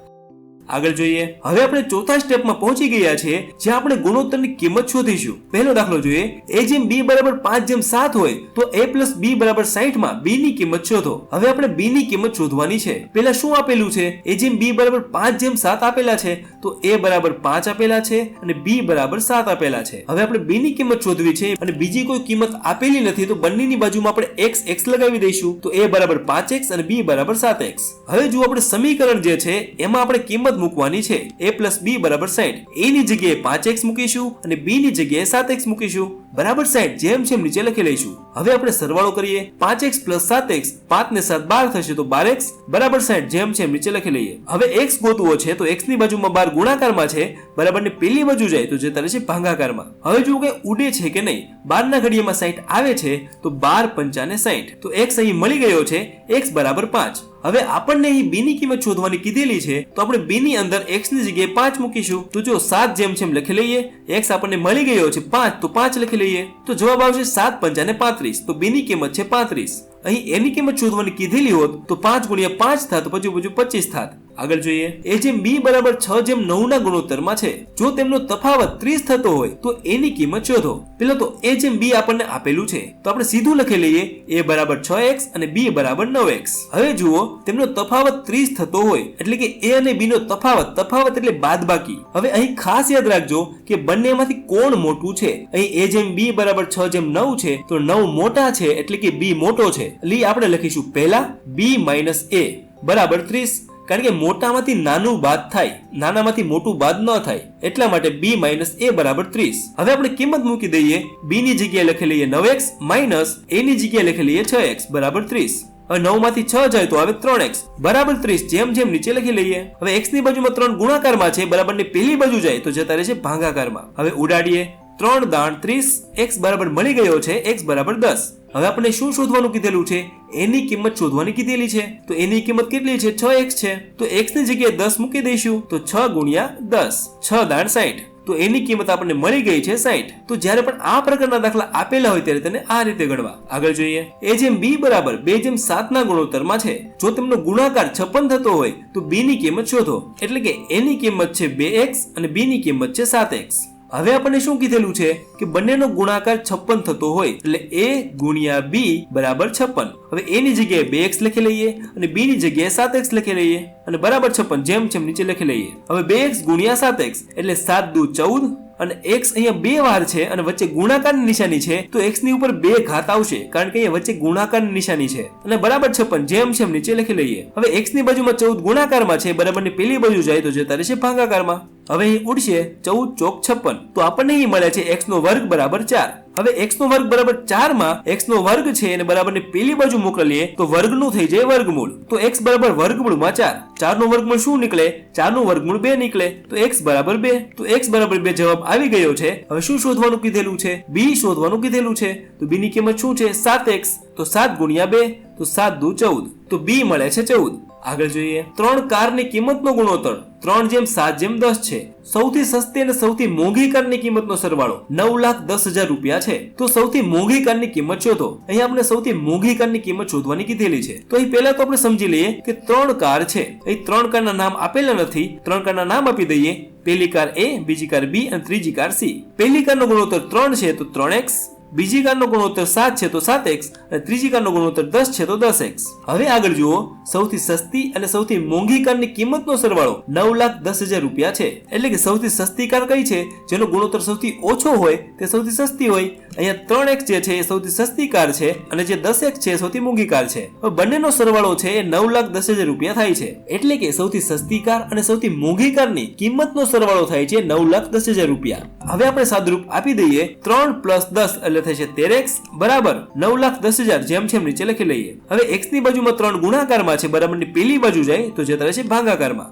આગળ જોઈએ. હવે આપણે ચોથા સ્ટેપમાં પહોંચી ગયા છે, જ્યાં આપણે ગુણોત્તરની કિંમત શોધીશું. પહેલો દાખલો જોઈએ. A જેમ B બરાબર 5 જેમ 7 હોય તો A plus B બરાબર 60 માં B ની કિંમત શોધો. હવે આપણે B ની કિંમત શોધવાની છે. પહેલા શું આપેલું છે? A જેમ B બરાબર 5 જેમ 7 આપેલા છે, તો A બરાબર 5 આપેલા છે અને B બરાબર 7 આપેલા છે. હવે આપણે B ની કિંમત શોધવી છે અને બીજી કોઈ કિંમત આપેલી નથી, તો બંનેની બાજુમાં આપણે x લગાવી દઈશું. તો A બરાબર 5x અને B બરાબર 7x. હવે જો આપણે સમીકરણ જે છે એમાં આપણે કિંમત મૂકવાની છે. A plus B બરાબર 60. A ની જગ્યાએ 5x મૂકીશું અને B ની જગ્યાએ 7x મૂકીશું, બરાબર 60 જેમ છે નીચે લખી લઈશું. હવે આપણે સરવાળો કરીએ. 5x plus 7x, 5 ને 7 12 થશે, તો 12x બરાબર 60 જેમ છે નીચે લખી લઈએ. હવે x ગોતવો છે, તો x ની બાજુમાં 12 ગુણાકારમાં છે, બરાબર ને પેલી બાજુ જાય તો જતા રહેશે ભાગાકારમાં. હવે જો કે ઉડે છે કે નહીં, 12 ના ઘડિયામાં 60 આવે છે, તો 12 પંચાને 60, તો x અહીં મળી ગયો છે, x બરાબર 5. હવે આપણને અહીં B ની કિંમત શોધવાની કીધેલી છે, તો આપણે B ની અંદર x ની જગ્યાએ 5 મૂકીશું. તો જો 7 જેમ છે લખી લઈએ. x આપણને મળી ગયો છે 5, તો 5 લખી લઈએ. તો જવાબ આવશે 7 પંચાને 35, તો B ની કિંમત છે 35. અહીં એની કિંમત શોધવાની કીધેલી હોત તો 5 ગુણ્યા 5 થાત, પછી 25 થાત. આગળ જોઈએ. A જેમ B બરાબર 6 જેમ 9 ના ગુણોત્તરમાં છે. જો તેમનો તફાવત 30 થતો હોય તો એની કિંમત શોધો. પેલા તો A જેમ B આપણને આપેલું છે, તો આપણે સીધું લખી લઈએ. A બરાબર 6x અને B બરાબર 9x. હવે જુઓ, તેમનો તફાવત 30 થતો હોય એટલે કે A અને B નો તફાવત એટલે બાદબાકી. હવે અહીં ખાસ યાદ રાખજો કે બંનેમાંથી કોણ મોટું છે. અહીં A જેમ B બરાબર 6 જેમ 9 છે, તો 9 મોટા છે એટલે કે B મોટો છે. એટલે આપણે લખીશું પહેલા B minus A બરાબર 30, કારણ કે મોટામાંથી નાનું બાદ થાય, નાનામાંથી મોટું બાદ ન થાય, એટલા માટે B minus A બરાબર 30. હવે આપણે કિંમત મૂકી દઈએ. B ની જગ્યાએ લખી લઈએ 9x minus A ની જગ્યાએ લખી લઈએ 6x બરાબર 30. હવે 9 માંથી 6 જાય તો આવે 3x બરાબર 30 જેમ જેમ નીચે લખી લઈએ. હવે x ની બાજુમાં 3 ગુણાકારમાં છે, બરાબર ની પેલી બાજુ જાય તો જતા રહેશે ભાગાકારમાં. હવે ઉડાડીએ. 3 દાણ 30, x બરાબર મળી ગયો છે, x બરાબર 10. હવે આપણે શું શોધવાનું કીધેલું છે? એની કિંમત શોધવાની કીધેલી છે. તો એની કિંમત કેટલી છે? 6x છે. તો x ની જગ્યાએ 10 મૂકી દઈશું, તો 6 ગુણ્યા 10, 6 દાણ 60. તો એની કિંમત આપણને મળી ગઈ છે 60. તો જ્યારે પણ આ પ્રકારના દાખલા આપેલા હોય ત્યારે તેને આ રીતે ગણવા. આગળ જોઈએ. A જેમ B બરાબર 2 જેમ 7 ના ગુણોત્તરમાં છે. જો તેમનો ગુણાકાર 56 થતો હોય તો B ની કિંમત શોધો. એટલે કે એની કિંમત છે 2x અને B ની કિંમત છે 7x. હવે આપણને શું કીધેલું છે કે બંનેનો ગુણાકાર 56 થતો હોય એટલે A ગુણ્યા B બરાબર 56. હવે A ની જગ્યાએ 2x લખી લઈએ અને B ની જગ્યાએ 7x લખી લઈએ અને બરાબર 56 જેમ છે નીચે લખી લઈએ. હવે 2x ગુણ્યા 7x એટલે 7 દુ 14 અને x અહીંયા 2 વાર છે અને વચ્ચે ગુણાકારની નિશાની છે, તો x ની ઉપર 2 ઘાત આવશે, કારણ કે અહીંયા વચ્ચે ગુણાકારની નિશાની છે અને બરાબર 56 જેમ છે નીચે લખી લઈએ. હવે x ની બાજુમાં 14 ગુણાકારમાં છે, બરાબર ની પેલી બાજુ જાય તો જતા રહેશે ભાગાકારમાં. હવે અહીં ઉડશે 14 ચોક 56, તો આપણને અહીં મળે છે x નો વર્ગ બરાબર 4. હવે x નો વર્ગ બરાબર 4 માં x નો વર્ગ છે અને બરાબર ની પેલી બાજુ મોકલીએ તો વર્ગનું થઈ જાય વર્ગમૂળ. તો x બરાબર વર્ગમૂળમાં 4. 4 નો વર્ગમૂળ શું નીકળે? 4 નું વર્ગમૂળ 2 નીકળે. તો x બરાબર 2. તો x બરાબર 2 જવાબ આવી ગયો છે. હવે શું શોધવાનું કીધેલું છે? B શોધવાનું કીધેલું છે. તો B ની કિંમત શું છે? 7x. તો 7 ગુણ્યા 2, તો 7 દુ 14, તો B મળે છે 14. આગળ જોઈએ 3 કારની કિંમતનો ગુણોત્તર 3:7:10 છે. સૌથી સસ્તી અને સૌથી મોંઘી કારની કિંમતનો સરવાળો 9,10,000 રૂપિયા છે. તો સૌથી મોંઘી કારની કિંમત શોધો. અહીં આપણે સૌથી મોંઘી કારની કિંમત શોધવાની કીધેલી છે. તો અહીં પહેલા તો આપણે સમજી લઈએ કે 3 કાર છે. અહીં 3 કારના નામ આપેલા નથી. 3 કારના નામ આપી દઈએ. પહેલી કાર A, બીજી કાર B અને ત્રીજી કાર C. પહેલી કારનો ગુણોત્તર 3 છે તો 3x, બીજી કારનો ગુણોત્તર 7 છે તો 7x અને ત્રીજી કારનો ગુણોત્તર 10 છે તો 10x. હવે આગળ જુઓ, સૌથી સસ્તી અને સૌથી મોંઘી કારની કિંમતનો સરવાળો 9,10,000 રૂપિયા છે. એટલે કે સૌથી સસ્તી કાર કઈ છે? જેનો ગુણોત્તર સૌથી ઓછો હોય તે સૌથી સસ્તી હોય. અહીંયા 3x જે છે એ સૌથી સસ્તી કાર છે અને જે 10x છે એ સૌથી મોંઘી કાર છે. હવે બંનેનો સરવાળો છે એ 9,10,000 રૂપિયા થાય છે. એટલે કે સૌથી સસ્તી કાર અને સૌથી મોંઘી કારની કિંમતનો સરવાળો થાય છે 9,10,000 રૂપિયા. હવે આપણે સાદુરૂપ આપી દઈએ. 3 + 10 એટલે થશે 13x બરાબર 9,10,000 જેમ છે એમ નીચે લખી લઈએ. હવે x ની બાજુમાં 3 ગુણાકારમાં છે બરાબરની પેલી બાજુ જાય તો જતા રહેશે ભાગાકારમાં.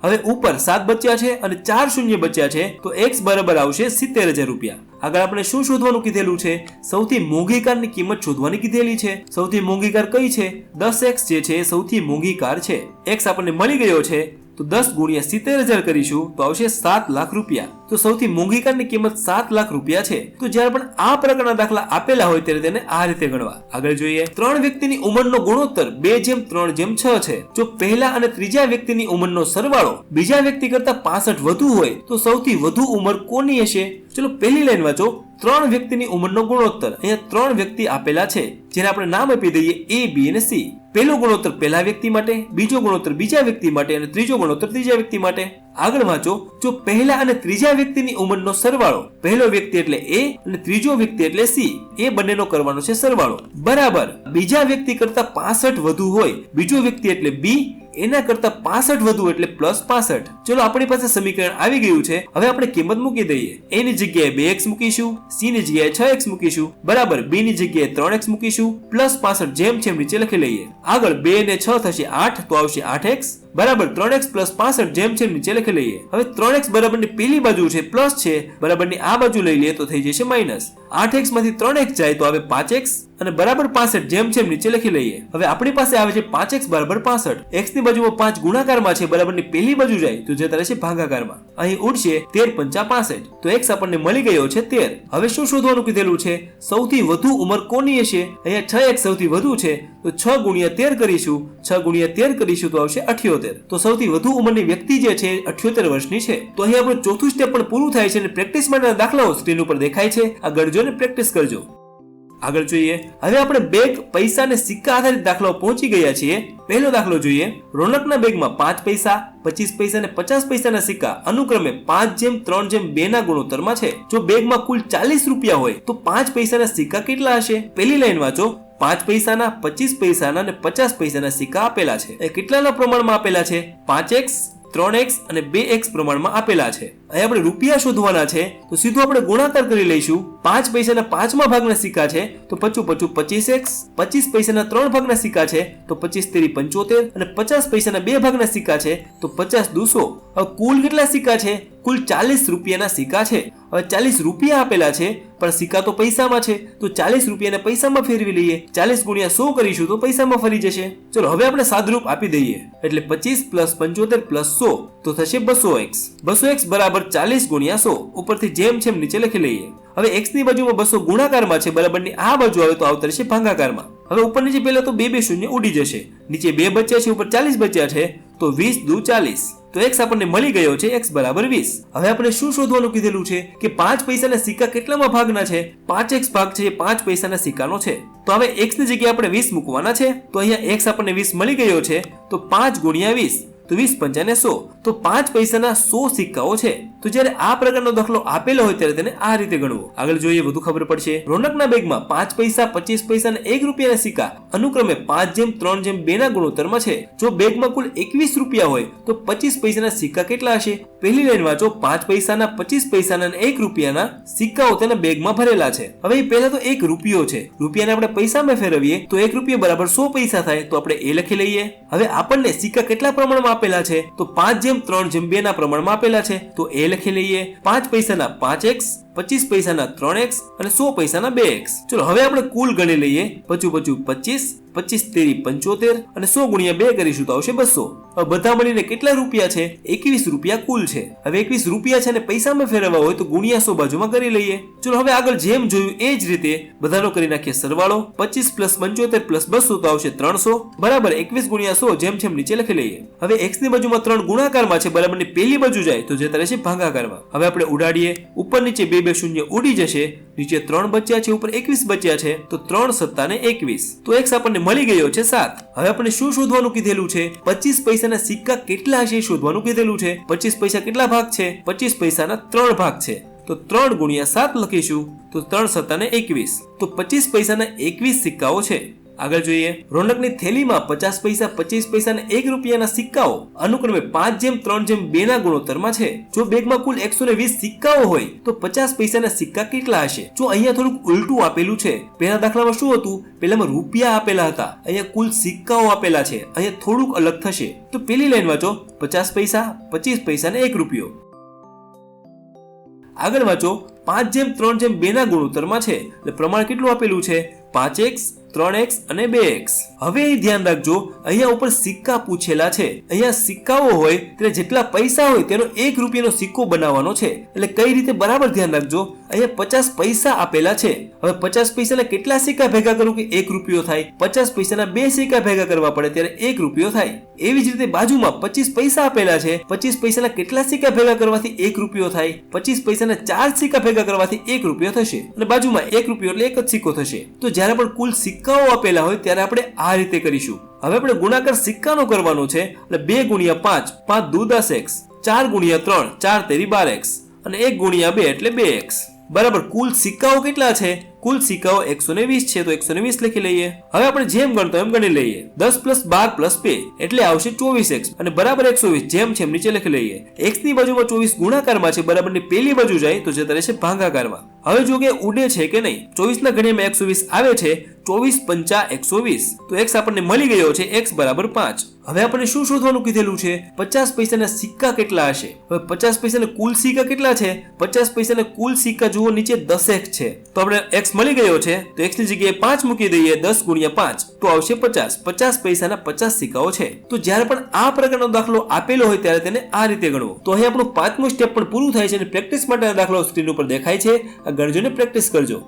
હવે ઉપર 7 બચ્યા છે અને 4 શૂન્ય બચ્યા છે તો x બરાબર આવશે 70,000 રૂપિયા. આગળ આપણે શું શોધવાનું કીધેલું છે? સૌથી મોંઘી કારની કિંમત શોધવાની કીધેલી છે. સૌથી મોંઘી કાર કઈ છે? 10x જે છે સૌથી મોંઘી કાર છે. x આપણને મળી ગયો છે તો 10 × 70,000 કરીશું તો આવશે 7 લાખ રૂપિયા. તો સૌથી મોંઘી કારની કિંમત 7 લાખ રૂપિયા છે. તો જ્યારે પણ આ પ્રકારના દાખલા આપેલા હોય ત્યારે તેને આ રીતે ગણવા. આગળ જોઈએ 3 વ્યક્તિની ઉંમરનો ગુણોત્તર 2:3:6 છે. જો પહેલા અને ત્રીજા વ્યક્તિની ઉંમરનો સરવાળો બીજા વ્યક્તિ કરતા 65 વધુ હોય તો સૌથી વધુ ઉંમર કોની હશે? ચલો પહેલી લાઈન વાંચો. 3 વ્યક્તિની ઉંમરનો ગુણોત્તર. અહીંયા 3 વ્યક્તિ આપેલા છે જેને આપણે નામ આપી દઈએ A, B અને C. પહેલો ગુણોત્તર પહેલા વ્યક્તિ માટે, બીજો ગુણોત્તર બીજા વ્યક્તિ માટે અને ત્રીજો ગુણોત્તર ત્રીજા વ્યક્તિ માટે. આગળ વાંચો. જો પહેલા અને ત્રીજા વ્યક્તિની ઉંમરનો સરવાળો પહેલો વ્યક્તિ એટલે A અને ત્રીજો વ્યક્તિ એટલે C એ બંનેનો કરવાનો છે સરવાળો બરાબર બીજા વ્યક્તિ કરતા 65 વધુ હોય બીજો વ્યક્તિ એટલે B એના કરતા 65 વધુ એટલે +65. ચલો આપણી પાસે સમીકરણ આવી ગયું છે. હવે આપણે કિંમત મૂકી દઈએ. A ની જગ્યાએ 2x મૂકીશું, C ની જગ્યાએ 6x મૂકીશું બરાબર B ની જગ્યાએ 3x મૂકીશું +65 જેમ છે એમ નીચે લખી લઈએ. આગળ 2 ને 6 થશે 8 તો આવશે 8x બરાબર 3x + 65 જેમ છે નીચે લખી લઈએ. હવે 3x બરાબરની પેલી બાજુ છે પ્લસ છે બરાબરની આ બાજુ લઈ લઈએ તો થઈ જશે માઈનસ. 8x માંથી 3x જાય તો આવે 5x અને બરાબર 65 જેમ છે નીચે લખી લઈએ. હવે આપણી પાસે આવે છે 5x બરાબર 65. x ની બાજુમાં 5 ગુણાકારમાં છે બરાબરની પેલી બાજુ જાય તો જતા રહેશે ભાગાકારમાં. અહીં ઉડશે 13 × 5 = 65. તો x આપણને મળી ગયો છે 13. હવે શું શોધવાનું કીધેલું છે? સૌથી વધુ ઉંમર કોની હશે? અહીંયા 6x સૌથી વધુ છે તો 6 × 13 કરીશું. 6 × 13 કરીશું તો આવશે 78. તો સૌથી વધુ ઉંમરની વ્યક્તિ જે છે 78 વર્ષની છે. તો અહીં આપણું ચોથું સ્ટેપ પણ પૂરું થાય છે અને પ્રેક્ટિસ માટેના દાખલાઓ સ્ક્રીન ઉપર દેખાય છે. આ ગણજો અને પ્રેક્ટિસ કરજો. આગળ જોઈએ. હવે આપણે બેગ, પૈસા અને સિક્કા આધારિત દાખલાઓ પહોંચી ગયા છીએ. પહેલો દાખલો જોઈએ. રોનકના બેગમાં 5 પૈસા, 25 પૈસા અને 50 પૈસાના સિક્કા અનુક્રમે 5:3:2 ના ગુણોત્તરમાં છે. જો બેગમાં કુલ 40 રૂપિયા હોય તો 5 પૈસાના સિક્કા કેટલા હશે? પહેલી લાઈન વાંચો. 5 પૈસાના, 25 પૈસાના અને 50 પૈસાના સિક્કા આપેલા છે. એ કેટલાના પ્રમાણમાં આપેલા છે? 5x, 3x અને 2x પ્રમાણમાં આપેલા છે. અહીં આપણે રૂપિયા શોધવાના છે તો સીધું આપણે ગુણાકાર કરી લઈશું. 5 પૈસાના 5મા ભાગના સિક્કા છે તો 55 × 25x, 25 પૈસાના 3 ભાગના સિક્કા છે તો 25 × 3 = 75 અને 50 પૈસાના 2 ભાગના સિક્કા છે તો 50 × 200. હવે કુલ કેટલા સિક્કા છે? કુલ 40 રૂપિયાના સિક્કા છે. હવે 40 રૂપિયા આપેલા છે પણ સિક્કા તો પૈસામાં છે તો 40 રૂપિયાને પૈસામાં ફેરવી લઈએ. 40 × 100 કરીશું તો પૈસામાં ફરી જશે. ચલો હવે આપણે સાદુરૂપ આપી દઈએ. એટલે 25 + 75 + 100 તો થશે 200x. 200x બરાબર 40 × 100. ઉપરથી જેમ છે એમ નીચે લખી લઈએ. હવે x ની બાજુમાં 200 ગુણાકારમાં છે બરાબરની આ બાજુ આવે તો આવતા રહેશે ભાગાકારમાં. હવે ઉપર નીચે પહેલા તો 2 શૂન્ય ઉડી જશે. નીચે 2 બચ્યા છે ઉપર 40 બચ્યા છે તો 20 × 2 = 40. તો x આપણને મળી ગયો છે x બરાબર 20. હવે આપણે શું શોધવાનું કીધેલું છે કે 5 પૈસાના સિક્કા કેટલામાં ભાગના છે? 5x ભાગ છે 5 પૈસાના સિક્કાનો છે. તો હવે x ની જગ્યાએ આપણે 20 મૂકવાના છે. તો અહીંયા x આપણને 20 મળી ગયો છે તો 5 × 20 તો 20 × 5 = 100. તો 5 પૈસાના 100 સિક્કાઓ છે. તો જ્યારે આ પ્રકારનો દાખલો આપેલો હોય ત્યારે તેને આ રીતે ગણવો. આગળ જોઈએ વધુ ખબર પડશે. રોનકના બેગમાં 5 પૈસા, 25 પૈસા અને 1 રૂપિયાના સિક્કા અનુક્રમે 5:3:2 ના ગુણોત્તરમાં છે. જો બેગમાં કુલ 21 રૂપિયા હોય તો 25 પૈસાના સિક્કા કેટલા હશે? પહેલી લાઈન વાંચો. 5 પૈસાના, 25 પૈસાના અને 1 રૂપિયાના સિક્કાઓ તેના બેગમાં ભરેલા છે. હવે પહેલા તો 1 રૂપિયો છે. રૂપિયાને આપણે પૈસામાં ફેરવીએ તો 1 રૂપિયો બરાબર 100 પૈસા થાય તો આપણે એ લખી લઈએ. હવે આપણને સિક્કા કેટલા પ્રમાણમાં આપેલા છે? તો 5:3:2 ના પ્રમાણમાં આપેલા છે તો એ લખી લઈએ. 5 પૈસાના 5x, 25 પૈસાના 3x અને 100 પૈસાના 2x. ચલો હવે આપણે કુલ ગણી લઈએ. 25 × 25 25 તેરી 75 અને 100 ગુણ્યા 2 કરીશું તો આવશે 200. હવે બધા મળીને કેટલા રૂપિયા છે? 21 રૂપિયા કુલ છે. હવે 21 રૂપિયા છે અને પૈસામાં ફેરવવા હોય તો ગુણ્યા 100 બાજુમાં કરી લઈએ. ચલો હવે આગળ જેમ જોયું એ જ રીતે બધાનો કરી નાખીએ સરવાળો. 25 + 75 + 200 તો આવશે 300 બરાબર 21 ગુણ્યા 100 જેમ જેમ નીચે લખી લઈએ. હવે x ની બાજુમાં 3 ગુણાકારમાં છે બરાબર ની પેલી બાજુ જાય તો જતા રહેશે ભાગાકારમાં. હવે આપણે ઉડાડીએ, ઉપર નીચે 2 2 શૂન્ય ઉડી જશે, નીચે 3 બચ્યા છે, ઉપર 21 બચ્યા છે તો 3 સત્તા ને 21 તો x આપણને મળી ગયો છે 7. હવે આપણે શું શોધવાનું કીધેલું છે? 25 પૈસાના સિક્કા કેટલા હશે શોધવાનું કીધેલું છે. 25 પૈસા કેટલા ભાગ છે? 25 પૈસાના 3 ભાગ છે તો 3 ગુણ્યા 7 લખીશું તો 3 સત્તા ને 21 તો 25 પૈસાના 21 સિક્કાઓ છે. આગળ જોઈએ, રોનકની થેલીમાં 50 પૈસા, 25 પૈસા અને 1 રૂપિયાના સિક્કાઓ અનુક્રમે 5:3:2 ના ગુણોત્તરમાં છે. જો બેગમાં કુલ 120 સિક્કાઓ હોય તો 50 પૈસાના સિક્કા કેટલા હશે? જો અહીંયા થોડુંક ઉલટું આપેલું છે. પહેલા દાખલામાં શું હતું? પહેલામાં રૂપિયા આપેલા હતા, અહીંયા કુલ સિક્કાઓ આપેલા છે, અહીંયા થોડુંક અલગ થશે. તો પેલી લાઈન વાંચો, 50 પૈસા, 25 પૈસા અને 1 રૂપિયો. આગળ વાંચો, 5:3:2 ના ગુણોત્તરમાં છે એટલે પ્રમાણ કેટલું આપેલું છે? 5x 3x અને 2x. હવે એ ધ્યાન રાખજો, અહીંયા ઉપર સિક્કા પૂછેલા છે. અહીંયા સિક્કાઓ હોય ત્યારે જેટલા પૈસા હોય તેનો 1 રૂપિયાનો સિક્કો બનાવવાનો છે. એટલે કઈ રીતે બરાબર ધ્યાન રાખજો, અહીંયા 50 પૈસા આપેલા છે. હવે 50 પૈસાના કેટલા સિક્કા ભેગા કરું કે 1 રૂપિયો થાય? 50 પૈસાના 2 સિક્કા ભેગા કરવા પડે ત્યારે 1 રૂપિયો થાય. એવી જ રીતે બાજુમાં 25 પૈસા આપેલા છે. 25 પૈસાના કેટલા સિક્કા ભેગા કરવાથી 1 રૂપિયો થાય? 25 પૈસાના 4 સિક્કા ભેગા કરવાથી 1 રૂપિયો થશે અને બાજુમાં 1 રૂપિયો એટલે એક જ સિક્કો થશે. તો જ્યારે પણ કુલ સિક્કાઓ આપેલા હોય ત્યારે આપણે આ રીતે કરીશું. હવે આપણે ગુણાકાર સિક્કાનો કરવાનો છે એટલે 2 ગુણ્યા 5 5 દુ 10x, 4 ગુણ્યા 3 4 તેરી 12x અને 1 ગુણ્યા 2 એટલે 2x બરાબર. કુલ સિક્કાઓ કેટલા છે? કુલ સિક્કાઓ 120 છે તો 120 લખી લઈએ. હવે આપણે જેમ ગણતો એમ ગણી લઈએ. 10 + 12 + 2 એટલે આવશે 24x અને બરાબર 120 જેમ છે એમ નીચે લખી લઈએ. x ની બાજુમાં 24 ગુણાકારમાં છે બરાબર ની પેલી બાજુ જાય તો જતા રહેશે ભાગાકારમાં. હવે જો કે ઉડે છે કે નહીં, 24 ના ઘડિયામાં 120 આવે છે, 24 × 5 120 તો x આપણને મળી ગયો છે x બરાબર 5. હવે આપણે શું શોધવાનું કીધેલું છે? 50 પૈસાના સિક્કા કેટલા હશે? હવે 50 પૈસાના કુલ સિક્કા કેટલા છે? 50 પૈસાના કુલ સિક્કા જુઓ નીચે 10x છે તો આપણે x મળી ગયો છે તો x ની જગ્યાએ 5 મૂકી દઈએ. 10 ગુણ્યા 5 તો આવશે 50. 50 પૈસાના 50 સિક્કાઓ છે. તો જ્યારે પણ આ પ્રકારનો દાખલો આપેલો હોય ત્યારે તેને આ રીતે ગણવો. તો અહીં આપણું 5મું સ્ટેપ પણ પૂરું થાય છે અને પ્રેક્ટિસ માટેનો દાખલો સ્ક્રીન ઉપર દેખાય છે. આ ગણજો ને પ્રેક્ટિસ કરજો.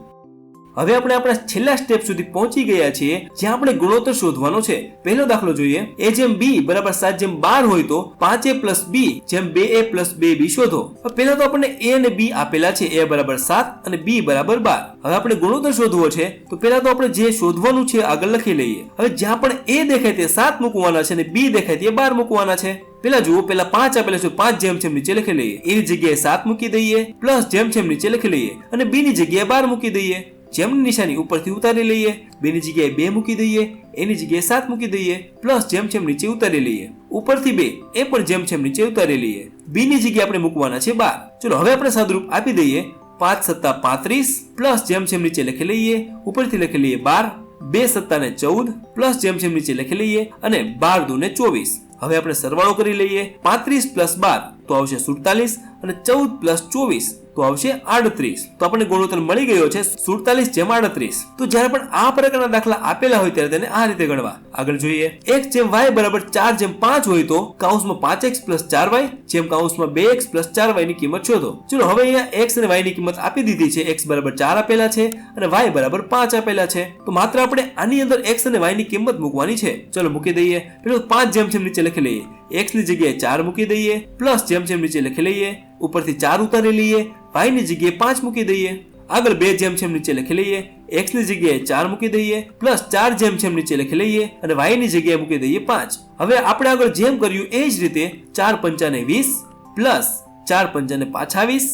હવે આપણે આપણા છેલ્લા સ્ટેપ સુધી પહોંચી ગયા છીએ જ્યાં આપણે ગુણોત્તર શોધવાનો છે. પહેલો દાખલો જોઈએ. a જેમ b બરાબર 7:12 હોય તો 5a + b જેમ 2a + 2b શોધો. પહેલા તો આપણને a અને b આપેલા છે, a બરાબર 7 અને b બરાબર 12. હવે આપણે ગુણોત્તર શોધવો છે તો પહેલા તો આપણે જે શોધવાનું છે આગળ લખી લઈએ. હવે જ્યાં પણ a દેખાય તે 7 મૂકવાના છે અને b દેખાય તે 12 મૂકવાના છે. પેલા જુઓ, પેલા 5 આપેલા છે, 5 જેમ જેમ નીચે લખી લઈએ. a ની જગ્યાએ 7 મૂકી દઈએ પ્લસ જેમ જેમ નીચે લખી લઈએ અને b ની જગ્યાએ 12 મૂકી દઈએ. જેમની નિશાની ઉપરથી ઉતારી લઈએ, 2 ની જગ્યાએ 2 મૂકી દઈએ, a ની જગ્યાએ 7 મૂકી દઈએ પ્લસ જેમ જેમ નીચે ઉતારી લઈએ. ઉપરથી 2 એ પણ જેમ જેમ નીચે ઉતારી લઈએ. b ની જગ્યાએ આપણે મૂકવાના છે 12. ચલો હવે આપણે સાદુરૂપ આપી દઈએ. 5 + 7 = 35 પ્લસ જેમ જેમ નીચે લખી લઈએ, ઉપરથી લખી લઈએ 12, 2 + 7 = 14 પ્લસ જેમ જેમ નીચે લખી લઈએ અને 12 × 2 = 24. હવે આપણે સરવાળો કરી લઈએ. 35 + 12 તો આવશે 47 અને 14 + 24 તો આવશે 38. તો આપણને ગુણોત્તર મળી ગયો છે 47:38. તો જ્યારે પણ આ પ્રકારના દાખલા આપેલા હોય ત્યારે તેને આ રીતે ગણવા. આગળ જોઈએ, x જેમ y બરાબર 4:5 હોય તો કૌંસમાં 5x + 4y જેમ કૌંસમાં 2x + 4y ની કિંમત શોધો. ચલો હવે અહીંયા x અને y ની કિંમત આપી દીધી છે. x બરાબર 4 આપેલા છે અને y બરાબર 5 આપેલા છે. તો માત્ર આપણે આની અંદર x અને y ની કિંમત મૂકવાની છે. ચલો મૂકી દઈએ. પેલું 5 જેમ જેમ નીચે લખી લઈએ. x ની જગ્યાએ 4 મૂકી દઈએ પ્લસ જેમ જેમ નીચે લખી લઈએ, ઉપરથી 4 ઉતારી લઈએ, y ની જગ્યાએ 5 મૂકી દઈએ. આગળ 2 જેમ જેમ નીચે લખી લઈએ, x ની જગ્યાએ 4 મૂકી દઈએ પ્લસ 4 જેમ જેમ નીચે લખી લઈએ અને y ની જગ્યાએ મૂકી દઈએ 5. હવે આપણે આગળ જેમ કર્યું એ જ રીતે 4 × 5 = 20 પ્લસ 4 × 5 = 25.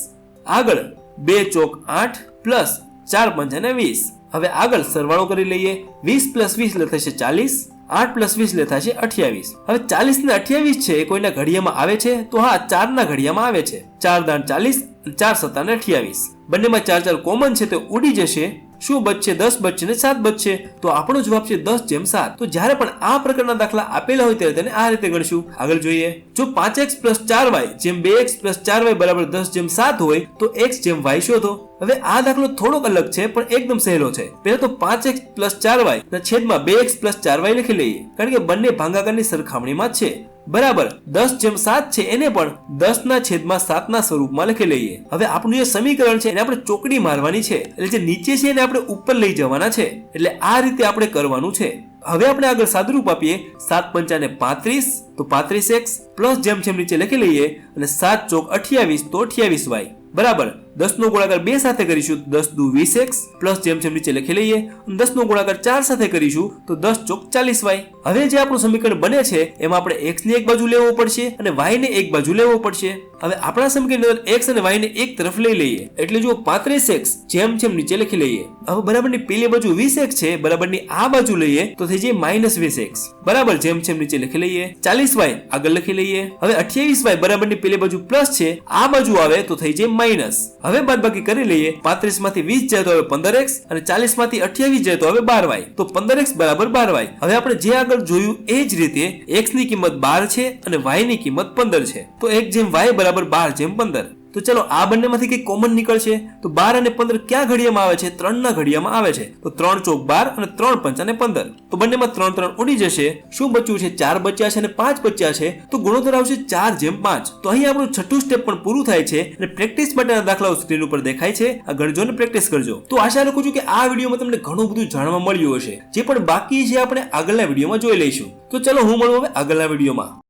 આગળ 2 × 4 = 8 પ્લસ 4 × 5 = 20. હવે આગળ સરવાળો કરી લઈએ. 20 + 20 એટલે થશે 40, 8 + 20 એટલે થશે 28. હવે 40 ને 28 છે એ કોઈના ઘડિયામાં આવે છે તો હા, 4 ના ઘડિયામાં આવે છે. 4 દાણ 40, 4 × 7 = 28. બંનેમાં 4 4 કોમન છે તો ઉડી જશે. શું બચશે? 10 બચશે ને 7 બચશે. તો આપણો જવાબ છે 10:7. તો જ્યારે પણ આ પ્રકારના દાખલા આપેલા હોય ત્યારે તેને આ રીતે ગણશું. આગળ જોઈએ. જો 5x + 4y જેમ 2x + 4y બરાબર 10:7 હોય તો x જેમ y શોધો. હવે આ દાખલો થોડોક અલગ છે પણ એકદમ સહેલો છે. પહેલા તો 5x + 4y ના છેદમાં 2x + 4y લખી લઈએ, કારણ કે બંને ભાગાકારની સરખામણીમાં છે. બરાબર 10:7 છે એને પણ 10/7 ના સ્વરૂપમાં લખી લઈએ. હવે આપણું જે સમીકરણ છે એને આપણે ચોકડી મારવાની છે, એટલે જે નીચે છે એને આપણે ઉપર લઈ જવાના છે. એટલે આ રીતે આપણે કરવાનું છે. હવે આપણે આગળ સાદુરૂપ આપીએ. 7×5 = 35, તો 35x પ્લસ જેમ નીચે લખી લઈએ અને 7 ચોક 28 તો 28y બરાબર 10 નો ગુણાકાર 2 સાથે કરીશું તો 10 દુ 20x પ્લસ જેમ નીચે લખી લઈએ અને 10 નો ગુણાકાર 4 સાથે કરીશું તો 10 ચોક 40y. હવે જે આપણું સમીકરણ બને છે એમાં આપણે x ને એક બાજુ લેવો પડશે અને y ને એક બાજુ લેવો પડશે. હવે આપણા સમીકરણની અંદર x અને y ને એક તરફ લઈ લઈએ, એટલે જો 35x જેમ નીચે લખી લઈએ. હવે બરાબરની પેલી બાજુ 20x છે, બરાબરની આ બાજુ લઈએ તો થઈ જાય -20x બરાબર જેમ નીચે લખી લઈએ. 40y આગળ લખી લઈએ. હવે 28y બરાબરની પેલી બાજુ પ્લસ છે, આ બાજુ આવે તો થઈ જાય માઈનસ. હવે બાદબાકી કરી લઈએ. 35 માંથી 20 જાય તો હવે 15x અને 40 માંથી 28 જાય તો હવે 12y, તો 15x બરાબર 12y. હવે આપણે જે આગળ જોયું એ જ રીતે x ની કિંમત 12 છે અને y ની કિંમત 15 છે, તો x જેમ y બરાબર 12:15. તો ચલો આ બંનેમાંથી કઈ કોમન નીકળશે. તો 12 અને 15 ક્યાં ઘડિયામાં આવે છે? 3 ના ઘડિયામાં આવે છે. તો 3 ચોક 12 અને 3×5 = 15. તો બંનેમાં 3 ઉડી જશે. શું બચ્યું છે? 4 બચ્યા છે અને 5 બચ્યા છે, તો ગુણોત્તર આવશે 4:5. તો અહીં આપણું છઠ્ઠું સ્ટેપ પણ પૂરું થાય છે અને પ્રેક્ટિસ માટેના દાખલાઓ સ્ક્રીન ઉપર દેખાય છે. આ ગણજો અને પ્રેક્ટિસ કરજો. તો આશા રાખું છું કે આ વિડીયોમાં તમને ઘણું બધું જાણવા મળ્યું હશે. જે પણ બાકી છે આપણે આગળના વિડીયોમાં જોઈ લઈશું. તો ચલો હું મળું હવે આગળના વિડીયોમાં.